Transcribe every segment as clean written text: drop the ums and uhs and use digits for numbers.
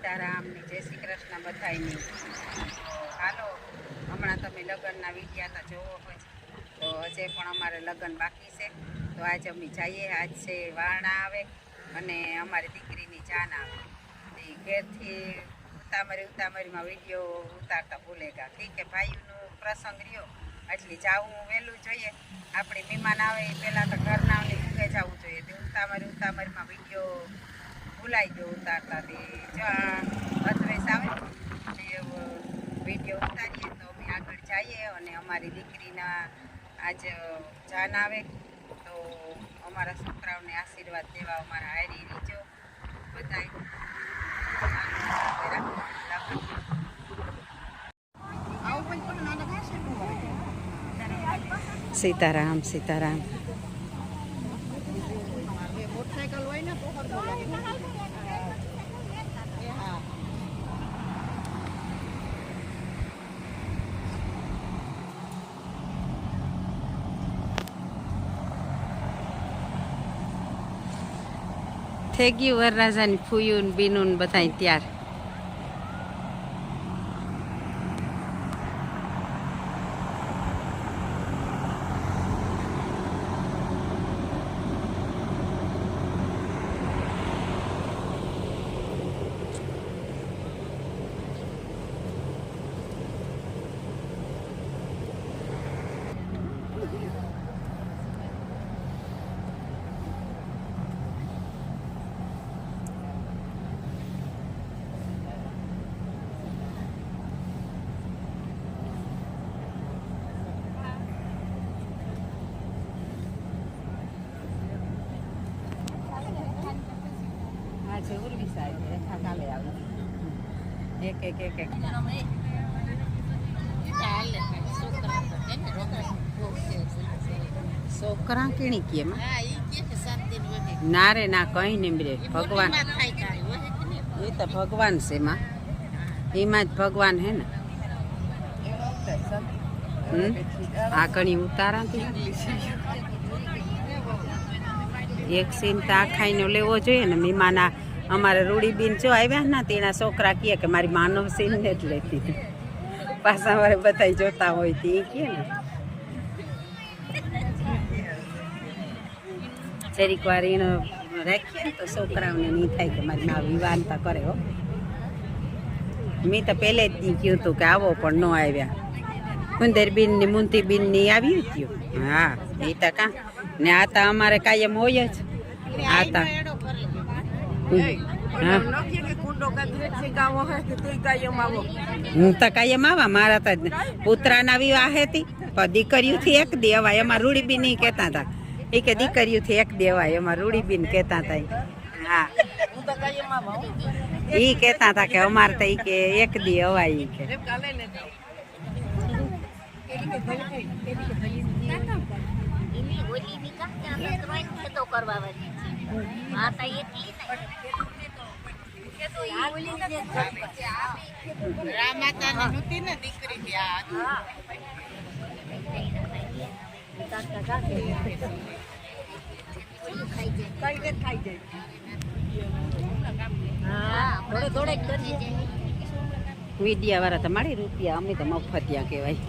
સીતારામની જય શ્રી કૃષ્ણ બધાયની. હાલો, હમણાં તમે લગ્નના વિડીયા તો જોવો હોય તો હજે પણ અમારે લગ્ન બાકી છે. તો આજે અમે જઈએ. આજ છે વારણા આવે અને અમારી દીકરીની જાન આવે. એ ઘેરથી ઉતામરીમાં વિડીયો ઉતારતા ભૂલેગા. ઠીક કે ભાઈનું પ્રસંગ રહ્યો એટલે જાવું વહેલું જોઈએ. આપણી મહેમાન આવે એ પહેલાં તો ઘરનાને ભૂગે જવું જોઈએ. તે ઉતામરીમાં વિડીયો ભૂલાઈ ગયો ઉતારતા. તે જો અધવેશ આવે તે વિડીયો ઉતારીએ તો અમે આગળ જઈએ અને અમારી દીકરીના આજ જાન આવે તો અમારા છોકરાઓને આશીર્વાદ દેવા અમારા હારી રીજો બધાય. સીતારામ સીતારામ. મોટરસાઇકલ હોય ને થઈ ગયું વરરાજાની ફૂયું બીનું બધાય ત્યાર. છોકરા કેણી કે ના રે ના કઈ નહીં રે. ભગવાન એ તો ભગવાન છે માં, એમાં જ ભગવાન હે ને. આ કણી ઉતારાથી એક સીન તો આ ખાઈને લેવો જોઈએ ને. મીમાના અમારે રૂડીબીન જો આવ્યા ને તેના છોકરા કહે કે મારી માનવ સીન ને જ લેતી હતી. પાછા અમારે બધા જોતા હોય તે કહે ને જરીક વાર એનો રાખીએ ને તો છોકરાઓને નહીં થાય કે મારી મા વિવાનતા કરે. હો, મેં તો પહેલે જ નહીં કહ્યું હતું કે આવો પણ ન આવ્યા. કુંદરબીન ની મુંતીબીન ની આવી હતી. હા એ તો કાં ને આ તો અમારે કાયમ હોય જ. આ તો હું તો કાયમ આવા. મારા તો પુત્રાના વિવાહ હતી પણ દીકરીઓથી એક દેવાય. એમાં રૂડીબીન નહીં કહેતા હતા એ કે દીકરીઓથી એક દેવાય. એમાં રૂડીબીન કહેતા હતા. હા એ કહેતા હતા કે અમારે તો એ કે એક દી અવાય. એ કે વિડિયા વાળા તો મારી રૂપિયા, અમે તો મફતિયા કહેવાય.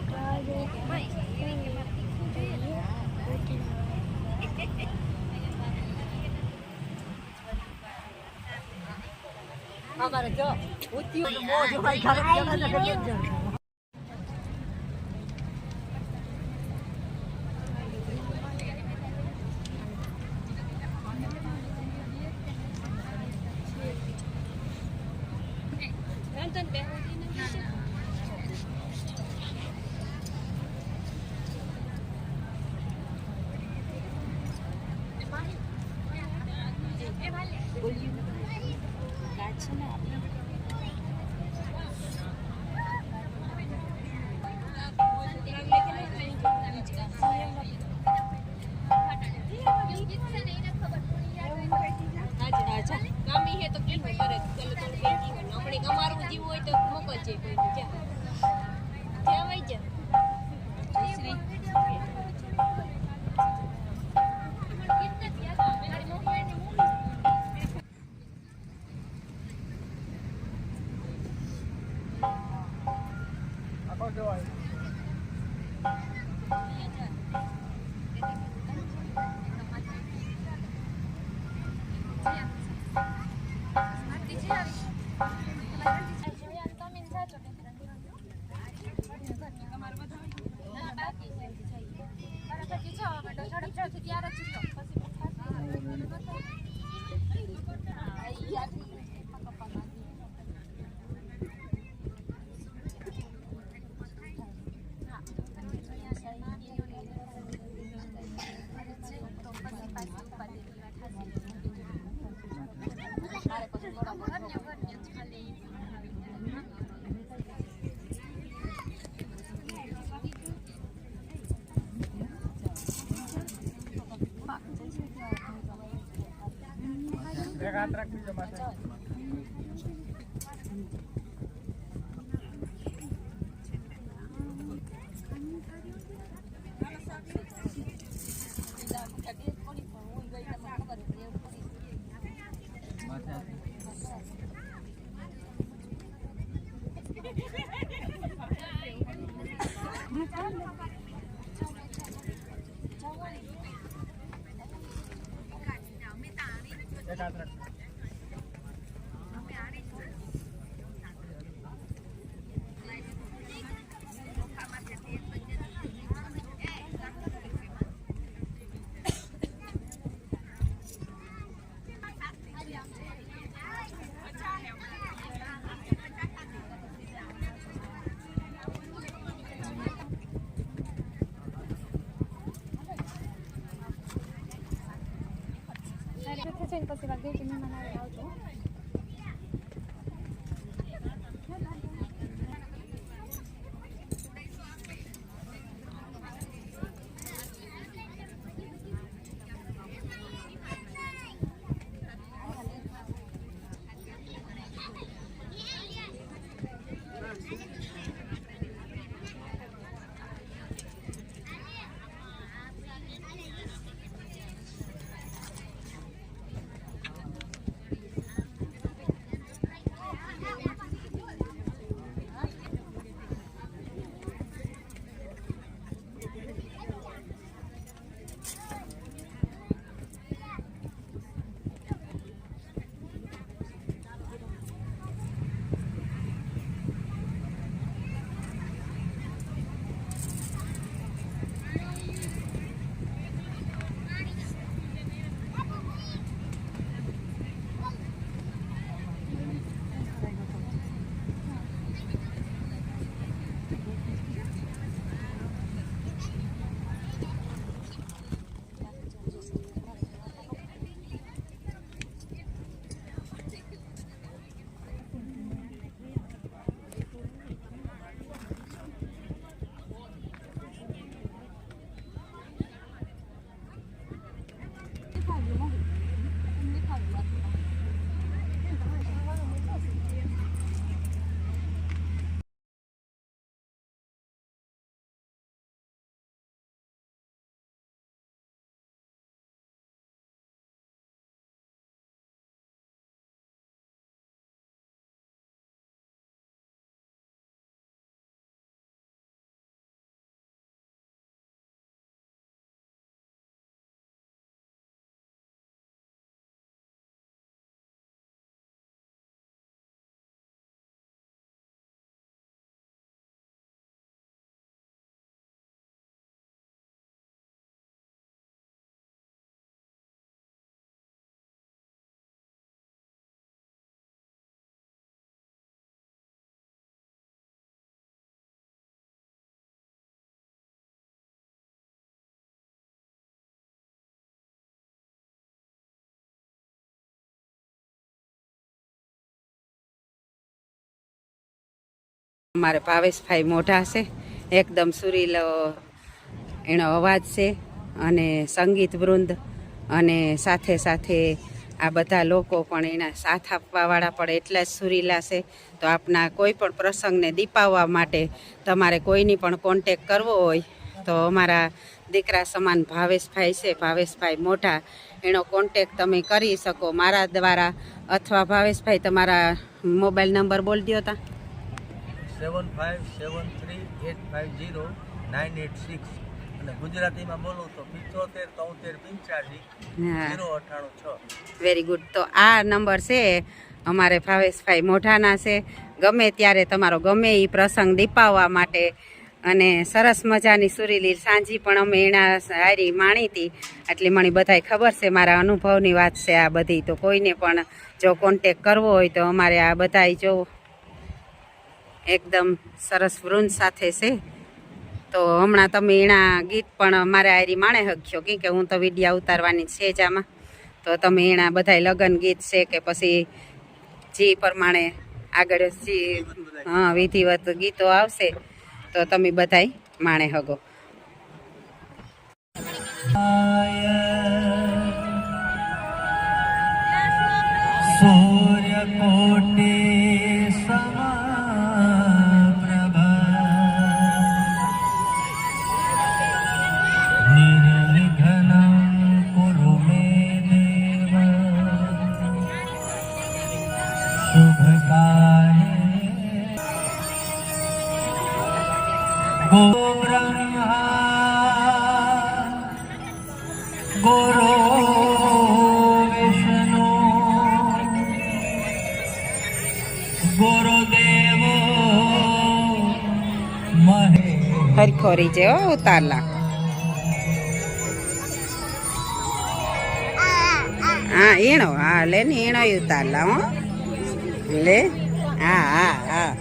પછી વાગે તમે મને આવજો. અમારે ભાવેશભાઈ મોઢા છે, એકદમ સુરીલો એનો અવાજ છે અને સંગીત વૃંદ અને સાથે સાથે આ બધા લોકો પણ એના સાથ આપવાવાળા પણ એટલા જ સુરીલા છે. તો આપના કોઈ પણ પ્રસંગને દીપાવવા માટે તમારે કોઈની પણ કોન્ટેક કરવો હોય તો અમારા દીકરા સમાન ભાવેશભાઈ છે, ભાવેશભાઈ મોઢા, એનો કોન્ટેક તમે કરી શકો મારા દ્વારા. અથવા ભાવેશભાઈ તમારા મોબાઈલ નંબર બોલી દો તા. 7573850986 અને ગુજરાતીમાં બોલું તો 7573850886. Very good. તો આ નંબર છે અમારે ભાવેશભાઈ મોઢાના છે. ગમે ત્યારે તમારો ગમે એ પ્રસંગ દીપાવવા માટે અને સરસ મજાની સુરીલી સાંજી પણ અમે એના હારી માણી હતી. એટલે મને બધાય ખબર છે, મારા અનુભવની વાત છે આ બધી. તો કોઈને પણ જો કોન્ટેક કરવો હોય તો અમારે આ બધાય જો એકદમ સરસ વૃંદ સાથે છે. તો હમણાં તમે એના ગીત પણ મારે હારી માણે શકશો, કે હું તો વિડીયા ઉતારવાની છે જ આમાં. તો તમે એના બધાય લગ્ન ગીત છે કે પછી જે પ્રમાણે આગળ જે વિધિવત ગીતો આવશે તો તમે બધાય માણે હગો. સૂર્યકોટી સમપ્રભા નિર્વિઘ્नं કુરુ મે દેવ શુભકાર્યે ગો બ્રહ્મા ગુરુ વિષ્ણુ ગુરુદેવ મહે. હરખોરી જેવો ઉતારલા. હા એણો, હા લે ને એણો ઉતારલા. હો લે, હા હા હા.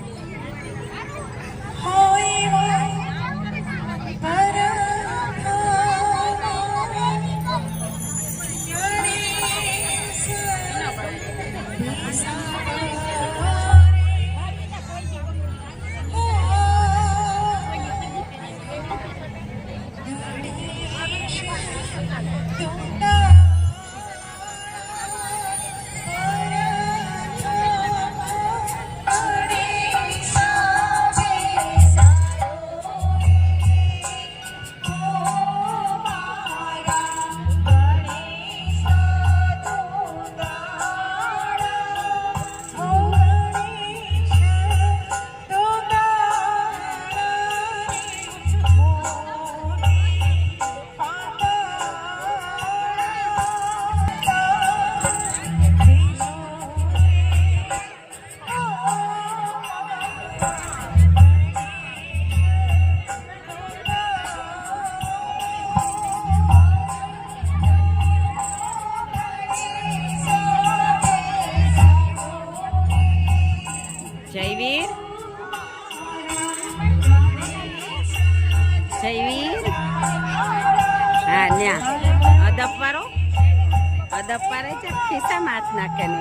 જયવીર, જયવીર, હા ન્યા અદપ વાળો છે, ખિસ્સામાં હાથ નાખે ને.